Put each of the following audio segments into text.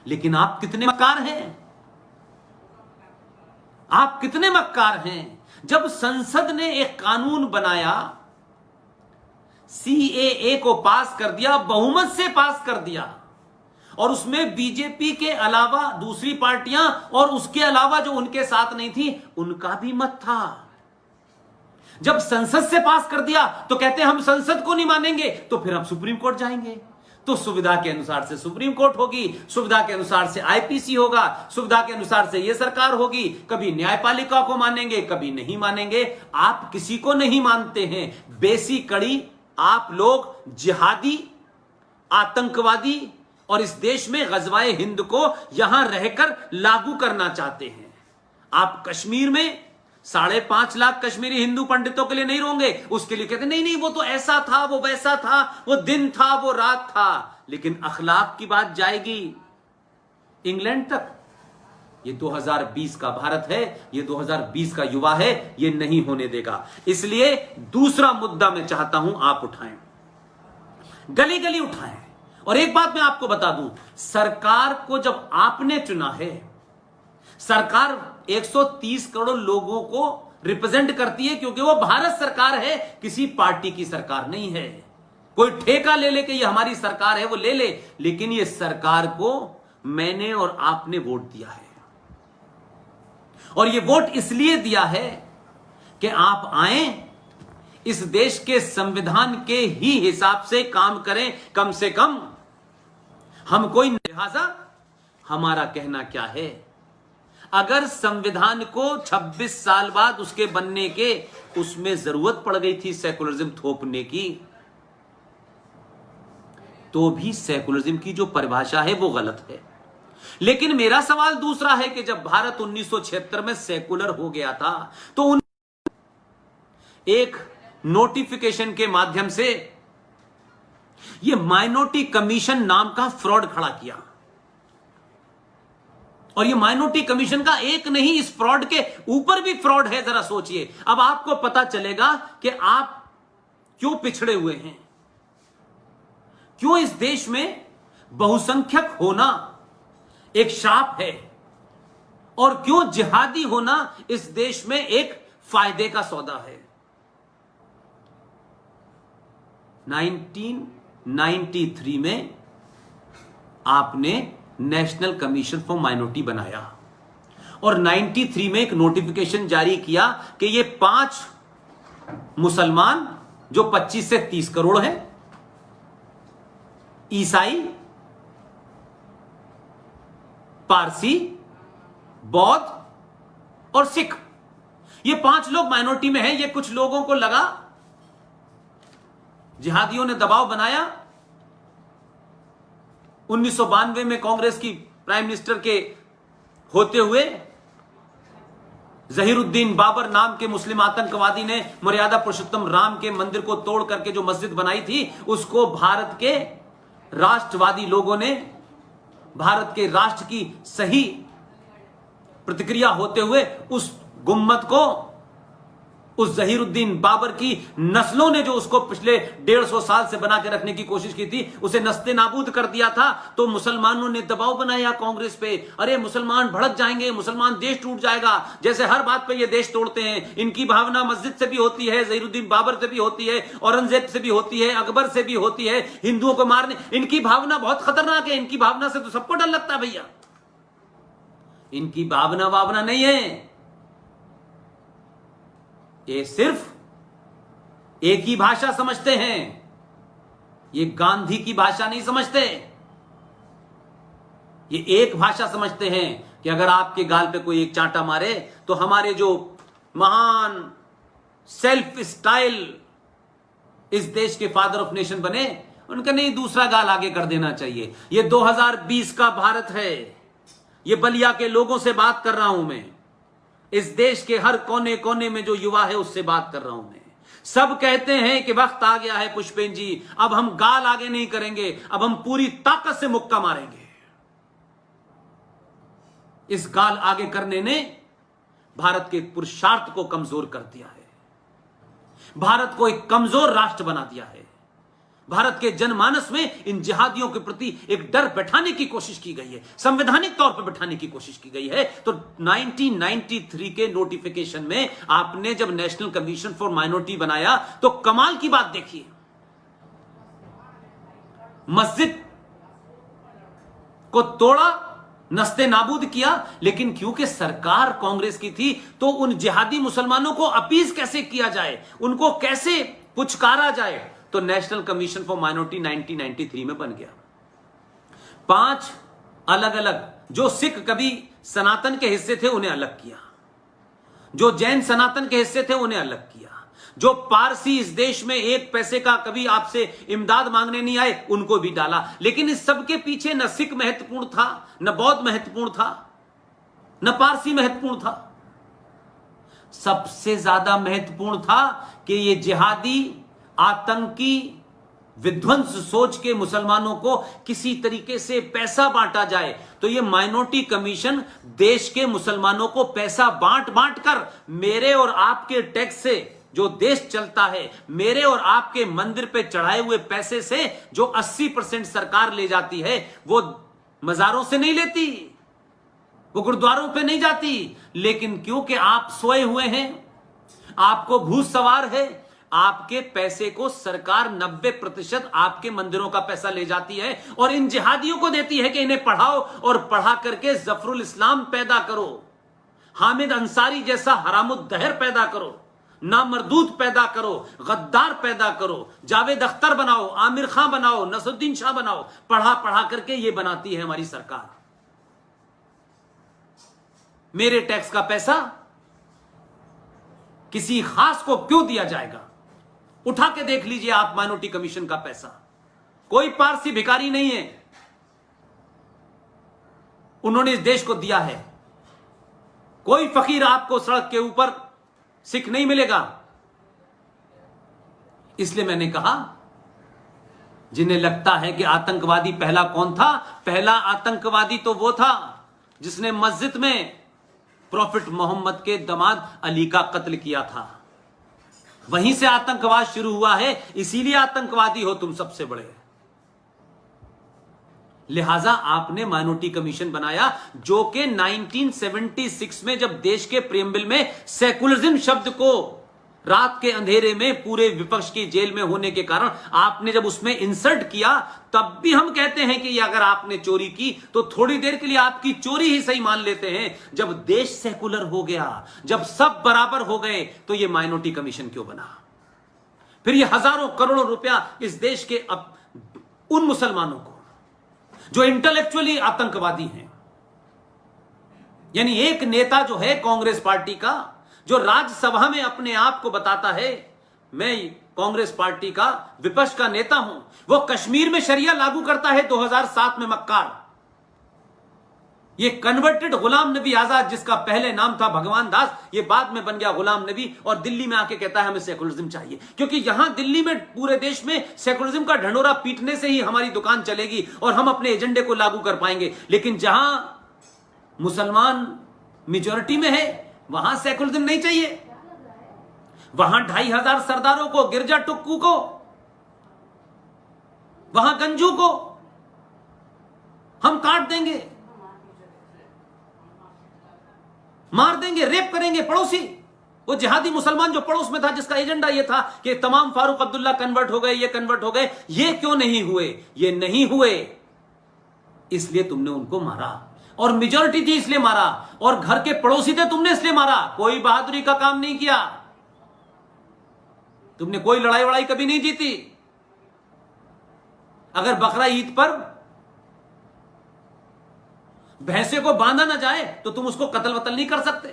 लेकिन आप कितने मक्कार हैं, आप कितने मक्कार हैं। जब संसद ने एक कानून बनाया, सीएए को पास कर दिया, बहुमत से पास कर दिया, और उसमें बीजेपी के अलावा दूसरी पार्टियां और उसके अलावा जो उनके साथ नहीं थी उनका भी मत था। जब संसद से पास कर दिया तो कहते हम संसद को नहीं मानेंगे, तो फिर हम सुप्रीम कोर्ट जाएंगे, तो सुविधा के अनुसार से सुप्रीम कोर्ट होगी, सुविधा के अनुसार से आईपीसी होगा, सुविधा के अनुसार से यह सरकार होगी। कभी न्यायपालिका को मानेंगे, कभी नहीं मानेंगे। आप किसी को नहीं मानते हैं। बेसी कड़ी आप लोग जिहादी, आतंकवादी और इस देश में गजवाए हिंद को यहां रहकर लागू करना चाहते हैं। आप कश्मीर में 5.5 लाख कश्मीरी हिंदू पंडितों के लिए नहीं रोंगे, उसके लिए कहते नहीं नहीं वो तो ऐसा था, वो वैसा था, वो दिन था, वो रात था। लेकिन अखलाक की बात जाएगी इंग्लैंड तक। ये 2020 का भारत है, ये 2020 का युवा है, ये नहीं होने देगा। इसलिए दूसरा मुद्दा मैं चाहता हूं आप उठाएं, गली गली उठाएं। और एक बात मैं आपको बता दूं, सरकार को जब आपने चुना है, सरकार 130 करोड़ लोगों को रिप्रेजेंट करती है, क्योंकि वो भारत सरकार है, किसी पार्टी की सरकार नहीं है। कोई ठेका ले ले कि ये हमारी सरकार है, वो ले ले, लेकिन ये सरकार को मैंने और आपने वोट दिया है। और ये वोट इसलिए दिया है कि आप आए, इस देश के संविधान के ही हिसाब से काम करें, कम से कम हम कोई। लिहाजा हमारा कहना क्या है, अगर संविधान को 26 साल बाद उसके बनने के उसमें जरूरत पड़ गई थी सेकुलरिज्म थोपने की, तो भी सेकुलरिज्म की जो परिभाषा है वो गलत है। लेकिन मेरा सवाल दूसरा है कि जब भारत 1976 में सेकुलर हो गया था, तो एक नोटिफिकेशन के माध्यम से यह माइनॉरिटी कमीशन नाम का फ्रॉड खड़ा किया। और ये माइनॉरिटी कमीशन का एक नहीं, इस फ्रॉड के ऊपर भी फ्रॉड है। जरा सोचिए, अब आपको पता चलेगा कि आप क्यों पिछड़े हुए हैं, क्यों इस देश में बहुसंख्यक होना एक श्राप है, और क्यों जिहादी होना इस देश में एक फायदे का सौदा है। 1993 में आपने नेशनल कमीशन फॉर माइनॉरिटी बनाया, और 93 में एक नोटिफिकेशन जारी किया कि ये 5 मुसलमान जो 25 से 30 करोड़ हैं, ईसाई, पारसी, बौद्ध और सिख, ये 5 लोग माइनॉरिटी में हैं। ये कुछ लोगों को लगा, जिहादियों ने दबाव बनाया। 1992 में कांग्रेस की प्राइम मिनिस्टर के होते हुए जहीरुद्दीन बाबर नाम के मुस्लिम आतंकवादी ने मर्यादा पुरुषोत्तम राम के मंदिर को तोड़ करके जो मस्जिद बनाई थी, उसको भारत के राष्ट्रवादी लोगों ने, भारत के राष्ट्र की सही प्रतिक्रिया होते हुए, उस गुम्मद को, उस जहीरुद्दीन बाबर की नस्लों ने जो उसको पिछले 150 साल से बना के रखने की कोशिश की थी, उसे नस्ते नाबूद कर दिया था। तो मुसलमानों ने दबाव बनाया कांग्रेस पे, अरे मुसलमान भड़क जाएंगे, मुसलमान देश टूट जाएगा, जैसे हर बात पे ये देश तोड़ते हैं। इनकी भावना मस्जिद से भी होती है, जहीरुद्दीन बाबर से भी होती है, औरंगजेब से भी होती है, अकबर से भी होती है, हिंदुओं को मारने। इनकी भावना बहुत खतरनाक है, इनकी भावना से तो सबको डर लगता है भैया। इनकी भावना नहीं है, ये सिर्फ एक ही भाषा समझते हैं, ये गांधी की भाषा नहीं समझते। ये एक भाषा समझते हैं कि अगर आपके गाल पे कोई एक चांटा मारे तो हमारे जो महान सेल्फ स्टाइल इस देश के फादर ऑफ नेशन बने, उनका नहीं, दूसरा गाल आगे कर देना चाहिए। ये 2020 का भारत है, ये बलिया के लोगों से बात कर रहा हूं मैं, इस देश के हर कोने कोने में जो युवा है उससे बात कर रहा हूं मैं। सब कहते हैं कि वक्त आ गया है पुष्पेन जी, अब हम गाल आगे नहीं करेंगे, अब हम पूरी ताकत से मुक्का मारेंगे। इस गाल आगे करने ने भारत के पुरुषार्थ को कमजोर कर दिया है, भारत को एक कमजोर राष्ट्र बना दिया है। भारत के जनमानस में इन जिहादियों के प्रति एक डर बैठाने की कोशिश की गई है, संवैधानिक तौर पर बैठाने की कोशिश की गई है। तो 1993 के नोटिफिकेशन में आपने जब नेशनल कमीशन फॉर माइनॉरिटी बनाया तो कमाल की बात देखिए, मस्जिद को तोड़ा, नस्ते नाबूद किया, लेकिन क्योंकि सरकार कांग्रेस की थी तो उन जिहादी मुसलमानों को अपीज कैसे किया जाए, उनको कैसे पुचकारा जाए, तो नेशनल कमीशन फॉर माइनॉरिटी 1993 में बन गया। 5 अलग अलग, जो सिख कभी सनातन के हिस्से थे उन्हें अलग किया, जो जैन सनातन के हिस्से थे उन्हें अलग किया, जो पारसी इस देश में 1 पैसे का कभी आपसे इमदाद मांगने नहीं आए उनको भी डाला। लेकिन इस सब के पीछे न सिख महत्वपूर्ण था, न बौद्ध महत्वपूर्ण था, न पारसी महत्वपूर्ण था। सबसे ज्यादा महत्वपूर्ण था कि ये जिहादी आतंकी विध्वंस सोच के मुसलमानों को किसी तरीके से पैसा बांटा जाए। तो ये माइनॉरिटी कमीशन देश के मुसलमानों को पैसा बांट बांट कर, मेरे और आपके टैक्स से जो देश चलता है, मेरे और आपके मंदिर पे चढ़ाए हुए पैसे से जो 80% सरकार ले जाती है, वो मजारों से नहीं लेती, वो गुरुद्वारों पे नहीं जाती। लेकिन क्योंकि आप सोए हुए हैं, आपको भूत सवार है, आपके पैसे को सरकार 90% आपके मंदिरों का पैसा ले जाती है और इन जिहादियों को देती है कि इन्हें पढ़ाओ और पढ़ा करके जफरुल इस्लाम पैदा करो, हामिद अंसारी जैसा हरामुद्दहर पैदा करो, नामर्दूद पैदा करो, गद्दार पैदा करो, जावेद अख्तर बनाओ, आमिर खां बनाओ, नसरुद्दीन शाह बनाओ। पढ़ा पढ़ा करके ये बनाती है हमारी सरकार। मेरे टैक्स का पैसा किसी खास को क्यों दिया जाएगा? उठा के देख लीजिए आप माइनॉरिटी कमीशन का पैसा। कोई पारसी भिखारी नहीं है, उन्होंने इस देश को दिया है। कोई फकीर आपको सड़क के ऊपर सिख नहीं मिलेगा। इसलिए मैंने कहा, जिन्हें लगता है कि आतंकवादी पहला कौन था, पहला आतंकवादी तो वो था जिसने मस्जिद में प्रॉफिट मोहम्मद के दामाद अली का कत्ल किया था। वहीं से आतंकवाद शुरू हुआ है, इसीलिए आतंकवादी हो तुम सबसे बड़े। लिहाजा आपने माइनॉरिटी कमीशन बनाया, जो कि 1976 में जब देश के प्रियम्बल में सेकुलरिज्म शब्द को रात के अंधेरे में पूरे विपक्ष की जेल में होने के कारण आपने जब उसमें इंसर्ट किया, तब भी हम कहते हैं कि अगर आपने चोरी की तो थोड़ी देर के लिए आपकी चोरी ही सही मान लेते हैं। जब देश सेकुलर हो गया, जब सब बराबर हो गए, तो यह माइनॉरिटी कमीशन क्यों बना? फिर ये हजारों करोड़ों रुपया इस देश के उन मुसलमानों को जो इंटेलेक्चुअली आतंकवादी हैं, यानी एक नेता जो है कांग्रेस पार्टी का, जो राज्यसभा में अपने आप को बताता है मैं कांग्रेस पार्टी का विपक्ष का नेता हूं, वो कश्मीर में शरिया लागू करता है 2007 में मक्कार। ये कन्वर्टेड गुलाम नबी आजाद, जिसका पहले नाम था भगवान दास, ये बाद में बन गया गुलाम नबी, और दिल्ली में आके कहता है हमें सेकुलरिज्म चाहिए, क्योंकि यहां दिल्ली में पूरे देश में सेकुलरिज्म का ढंढोरा पीटने से ही हमारी दुकान चलेगी और हम अपने एजेंडे को लागू कर पाएंगे। लेकिन जहां मुसलमान मेजॉरिटी में है वहां सेकुलरिज्म नहीं चाहिए। वहां 2500 सरदारों को, गिरजा टुक्कू को, वहां गंजू को हम काट देंगे, मार देंगे, रेप करेंगे पड़ोसी। वो जिहादी मुसलमान जो पड़ोस में था, जिसका एजेंडा ये था कि तमाम फारूक अब्दुल्ला कन्वर्ट हो गए, ये कन्वर्ट हो गए, ये क्यों नहीं हुए? ये नहीं हुए इसलिए तुमने उनको मारा, और मेजॉरिटी थी इसलिए मारा, और घर के पड़ोसी थे तुमने इसलिए मारा। कोई बहादुरी का काम नहीं किया, तुमने कोई लड़ाई वड़ाई कभी नहीं जीती। अगर बकरा ईद पर भैंसे को बांधा ना जाए तो तुम उसको कत्ल वतल नहीं कर सकते।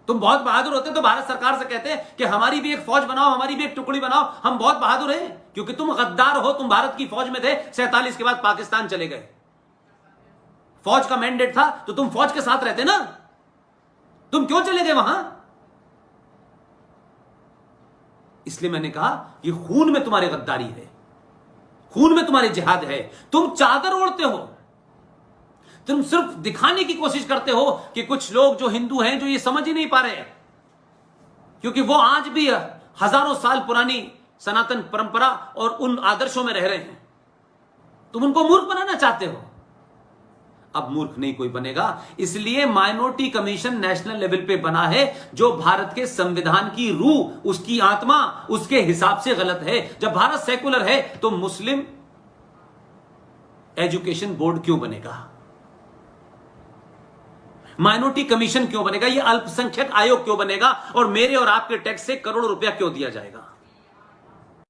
तुम बहुत बहादुर होते तो भारत सरकार से कहते कि हमारी भी एक फौज बनाओ, हमारी भी एक टुकड़ी बनाओ, हम बहुत बहादुर हैं। क्योंकि तुम गद्दार हो, तुम भारत की फौज में थे, 47 के बाद पाकिस्तान चले गए, फौज का मैंडेट था तो तुम फौज के साथ रहते ना, तुम क्यों चले गए वहां? इसलिए मैंने कहा ये खून में तुम्हारी गद्दारी है, खून में तुम्हारी जिहाद है। तुम चादर ओढ़ते हो, तुम सिर्फ दिखाने की कोशिश करते हो कि कुछ लोग जो हिंदू हैं जो ये समझ ही नहीं पा रहे, क्योंकि वो आज भी हजारों साल पुरानी सनातन परंपरा और उन आदर्शों में रह रहे हैं, तुम उनको मूर्ख बनाना चाहते हो। अब मूर्ख नहीं कोई बनेगा, इसलिए माइनॉरिटी कमीशन नेशनल लेवल पे बना है, जो भारत के संविधान की रूह, उसकी आत्मा, उसके हिसाब से गलत है। जब भारत सेकुलर है तो मुस्लिम एजुकेशन बोर्ड क्यों बनेगा, माइनॉरिटी कमीशन क्यों बनेगा, यह अल्पसंख्यक आयोग क्यों बनेगा, और मेरे और आपके टैक्स से करोड़ों रुपया क्यों दिया जाएगा।